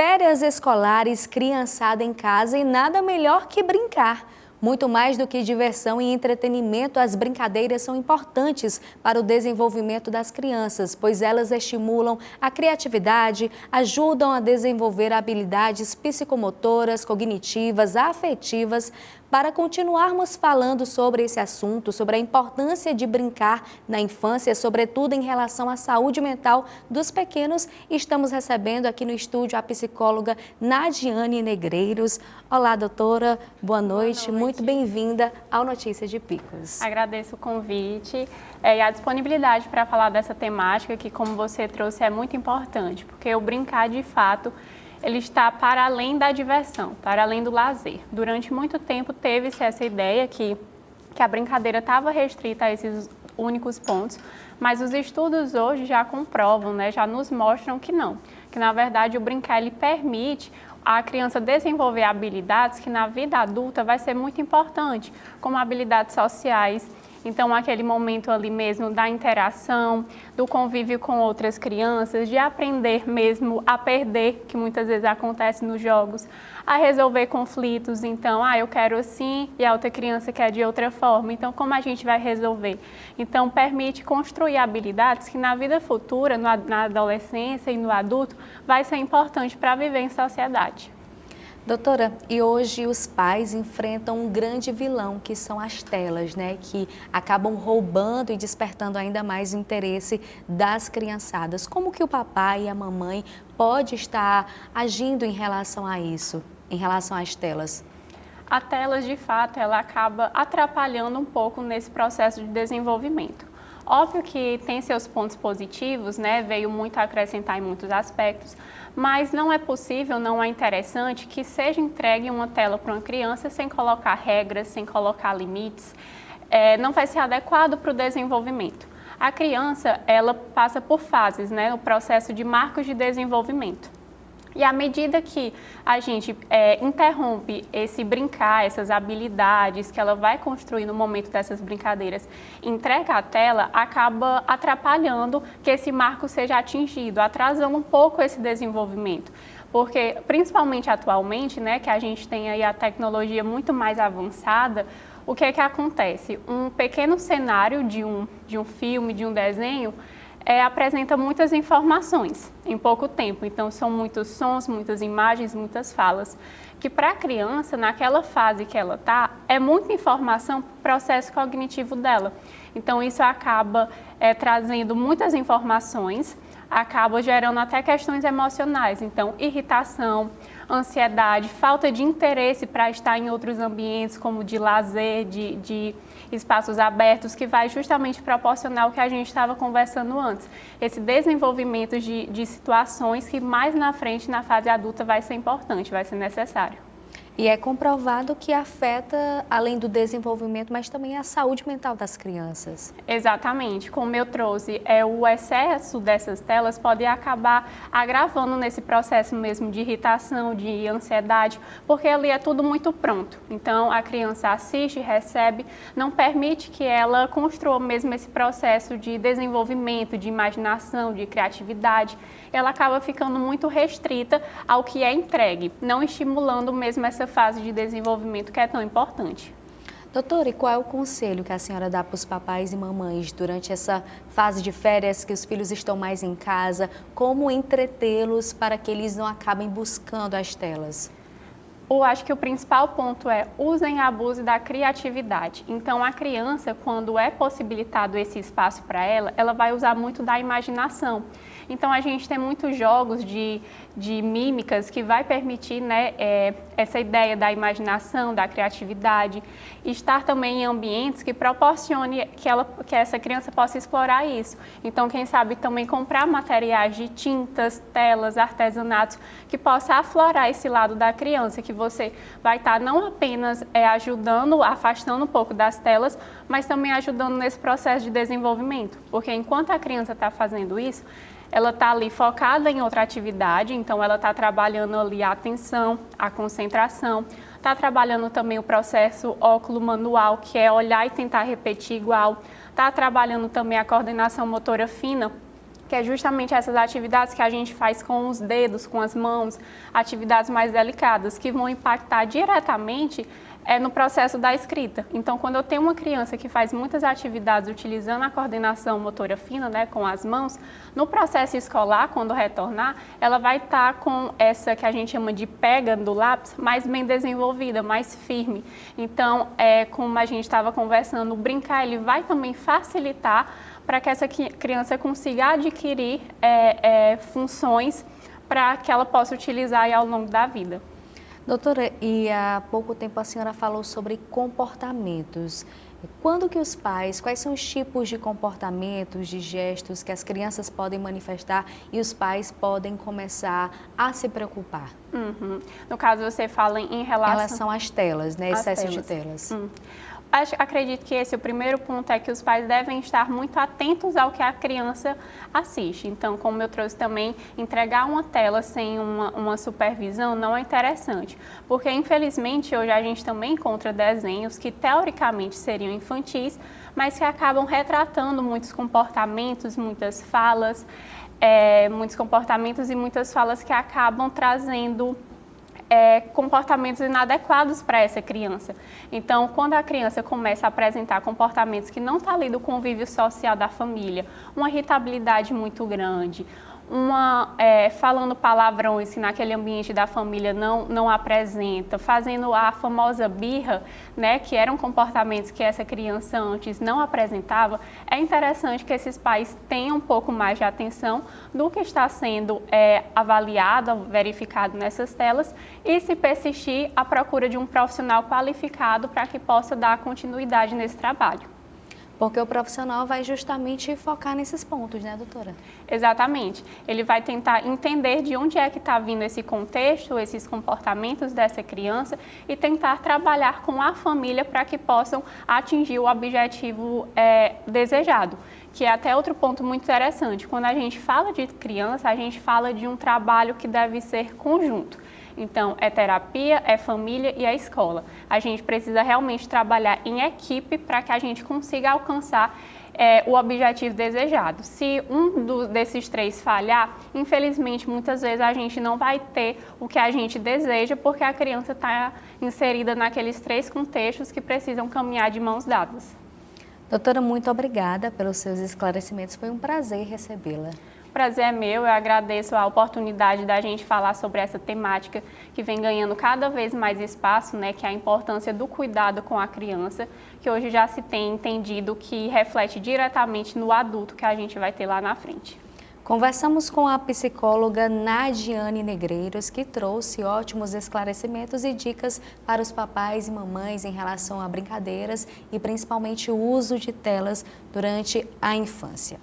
Férias escolares, criançada em casa e nada melhor que brincar. Muito mais do que diversão e entretenimento, as brincadeiras são importantes para o desenvolvimento das crianças, pois elas estimulam a criatividade, ajudam a desenvolver habilidades psicomotoras, cognitivas, afetivas. Para continuarmos falando sobre esse assunto, sobre a importância de brincar na infância, sobretudo em relação à saúde mental dos pequenos, estamos recebendo aqui no estúdio a psicóloga Nadiane Negreiros. Olá, doutora, boa noite. Muito bem-vinda ao Notícias de Picos. Agradeço o convite e a disponibilidade para falar dessa temática que, como você trouxe, é muito importante, porque o brincar, de fato, ele está para além da diversão, para além do lazer. Durante muito tempo teve-se essa ideia que a brincadeira estava restrita a esses únicos pontos, mas os estudos hoje já comprovam, já nos mostram que não, que na verdade o brincar ele permite a criança desenvolver habilidades que na vida adulta vai ser muito importante, como habilidades sociais. Então, aquele momento ali mesmo da interação, do convívio com outras crianças, de aprender mesmo a perder, que muitas vezes acontece nos jogos, a resolver conflitos. Então, eu quero assim e a outra criança quer de outra forma. Então, como a gente vai resolver? Então, permite construir habilidades que na vida futura, na adolescência e no adulto, vai ser importante para viver em sociedade. Doutora, e hoje os pais enfrentam um grande vilão, que são as telas, que acabam roubando e despertando ainda mais o interesse das criançadas. Como que o papai e a mamãe pode estar agindo em relação a isso, em relação às telas? A tela, de fato, ela acaba atrapalhando um pouco nesse processo de desenvolvimento. Óbvio que tem seus pontos positivos, veio muito a acrescentar em muitos aspectos, mas não é possível, não é interessante que seja entregue uma tela para uma criança sem colocar regras, sem colocar limites, não vai ser adequado para o desenvolvimento. A criança, ela passa por fases, o processo de marcos de desenvolvimento. E à medida que a gente interrompe esse brincar, essas habilidades que ela vai construir no momento dessas brincadeiras, entrega a tela, acaba atrapalhando que esse marco seja atingido, atrasando um pouco esse desenvolvimento. Porque, principalmente atualmente, que a gente tem aí a tecnologia muito mais avançada, o que acontece? Um pequeno cenário de um filme, de um desenho, apresenta muitas informações em pouco tempo. Então, são muitos sons, muitas imagens, muitas falas, que para a criança, naquela fase que ela está, é muita informação para o processo cognitivo dela. Então, isso acaba trazendo muitas informações, acaba gerando até questões emocionais. Então, irritação, ansiedade, falta de interesse para estar em outros ambientes, como de lazer, de espaços abertos, que vai justamente proporcionar o que a gente estava conversando antes. Esse desenvolvimento de situações que mais na frente, na fase adulta, vai ser importante, vai ser necessário. E é comprovado que afeta, além do desenvolvimento, mas também a saúde mental das crianças. Exatamente. Como eu trouxe, o excesso dessas telas pode acabar agravando nesse processo mesmo de irritação, de ansiedade, porque ali é tudo muito pronto. Então, a criança assiste, recebe, não permite que ela construa mesmo esse processo de desenvolvimento, de imaginação, de criatividade. Ela acaba ficando muito restrita ao que é entregue, não estimulando mesmo essa fase de desenvolvimento que é tão importante. Doutora, e qual é o conselho que a senhora dá para os papais e mamães durante essa fase de férias que os filhos estão mais em casa? Como entretê-los para que eles não acabem buscando as telas? Eu acho que o principal ponto usem e abusem da criatividade. Então, a criança, quando é possibilitado esse espaço para ela, ela vai usar muito da imaginação. Então, a gente tem muitos jogos de mímicas que vai permitir essa ideia da imaginação, da criatividade, estar também em ambientes que proporcione que essa criança possa explorar isso. Então, quem sabe também comprar materiais de tintas, telas, artesanatos, que possa aflorar esse lado da criança, que você vai estar não apenas ajudando, afastando um pouco das telas, mas também ajudando nesse processo de desenvolvimento. Porque enquanto a criança está fazendo isso, ela está ali focada em outra atividade, então ela está trabalhando ali a atenção, a concentração, está trabalhando também o processo óculo-manual, que é olhar e tentar repetir igual, está trabalhando também a coordenação motora fina, que é justamente essas atividades que a gente faz com os dedos, com as mãos, atividades mais delicadas, que vão impactar diretamente no processo da escrita. Então, quando eu tenho uma criança que faz muitas atividades utilizando a coordenação motora fina, né, com as mãos, no processo escolar, quando retornar, ela vai estar com essa que a gente chama de pega do lápis mais bem desenvolvida, mais firme. Então, como a gente estava conversando, o brincar ele vai também facilitar para que essa criança consiga adquirir funções para que ela possa utilizar aí ao longo da vida. Doutora, e há pouco tempo a senhora falou sobre comportamentos. Quando que os pais, quais são os tipos de comportamentos, de gestos que as crianças podem manifestar e os pais podem começar a se preocupar? Uhum. No caso, você fala em relação às telas, né? Excesso de telas. Acredito que esse o primeiro ponto é que os pais devem estar muito atentos ao que a criança assiste. Então, como eu trouxe também, entregar uma tela sem uma supervisão não é interessante, porque infelizmente hoje a gente também encontra desenhos que teoricamente seriam infantis, mas que acabam retratando muitos comportamentos, muitas falas, muitos comportamentos e muitas falas que acabam trazendo comportamentos inadequados para essa criança. Então, quando a criança começa a apresentar comportamentos que não estão ali do convívio social da família, uma irritabilidade muito grande, falando palavrões que naquele ambiente da família não apresenta, fazendo a famosa birra, né, que eram comportamentos que essa criança antes não apresentava, é interessante que esses pais tenham um pouco mais de atenção do que está sendo avaliado, verificado nessas telas e, se persistir, a procura de um profissional qualificado para que possa dar continuidade nesse trabalho. Porque o profissional vai justamente focar nesses pontos, né, doutora? Exatamente. Ele vai tentar entender de onde é que está vindo esse contexto, esses comportamentos dessa criança e tentar trabalhar com a família para que possam atingir o objetivo desejado. Que é até outro ponto muito interessante. Quando a gente fala de criança, a gente fala de um trabalho que deve ser conjunto. Então, é terapia, é família e é escola. A gente precisa realmente trabalhar em equipe para que a gente consiga alcançar o objetivo desejado. Se desses três falhar, infelizmente, muitas vezes a gente não vai ter o que a gente deseja, porque a criança está inserida naqueles três contextos que precisam caminhar de mãos dadas. Doutora, muito obrigada pelos seus esclarecimentos. Foi um prazer recebê-la. O prazer é meu, eu agradeço a oportunidade da gente falar sobre essa temática que vem ganhando cada vez mais espaço, né, que é a importância do cuidado com a criança, que hoje já se tem entendido que reflete diretamente no adulto que a gente vai ter lá na frente. Conversamos com a psicóloga Nadiane Negreiros, que trouxe ótimos esclarecimentos e dicas para os papais e mamães em relação a brincadeiras e principalmente o uso de telas durante a infância.